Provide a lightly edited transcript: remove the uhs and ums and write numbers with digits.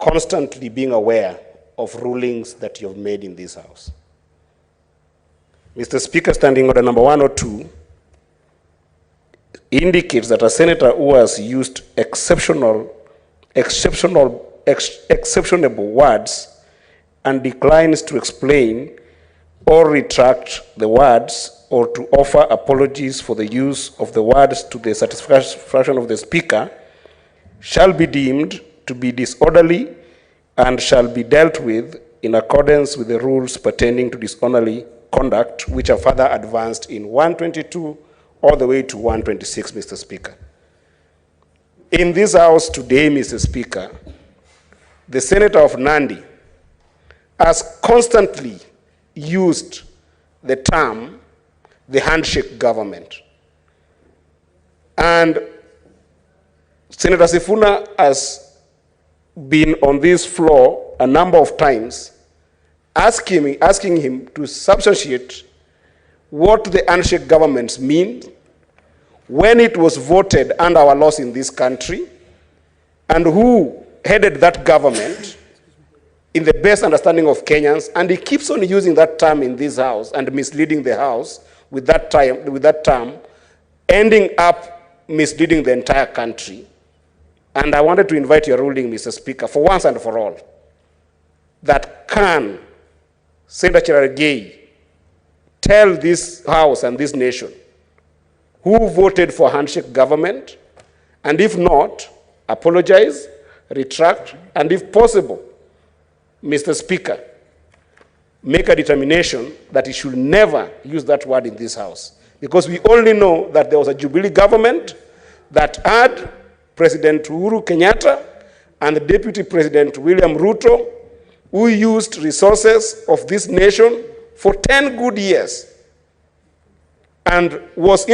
constantly being aware of rulings that you have made in this House. Mr. Speaker, standing order number 102 indicates that a senator who has used exceptionable words and declines to explain or retract the words or to offer apologies for the use of the words to the satisfaction of the Speaker shall be deemed to be disorderly and shall be dealt with in accordance with the rules pertaining to disorderly conduct, which are further advanced in 122 all the way to 126, Mr. Speaker. In this House today, Mr. Speaker, the Senator of Nandi has constantly used the term, the handshake government. And Senator Sifuna has been on this floor a number of times asking him to substantiate what the handshake governments mean, when it was voted under our laws in this country, and who headed that government in the best understanding of Kenyans. And he keeps on using that term in this House and misleading the House with that term, ending up misleading the entire country. And I wanted to invite your ruling, Mr. Speaker, for once and for all, that can Sen.Cherargei tell this House and this nation who voted for handshake government, and if not, apologize, retract, and if possible, Mr. Speaker, make a determination that he should never use that word in this House. Because we only know that there was a Jubilee government that had President Uhuru Kenyatta and the Deputy President William Ruto, who used resources of this nation for 10 good years and was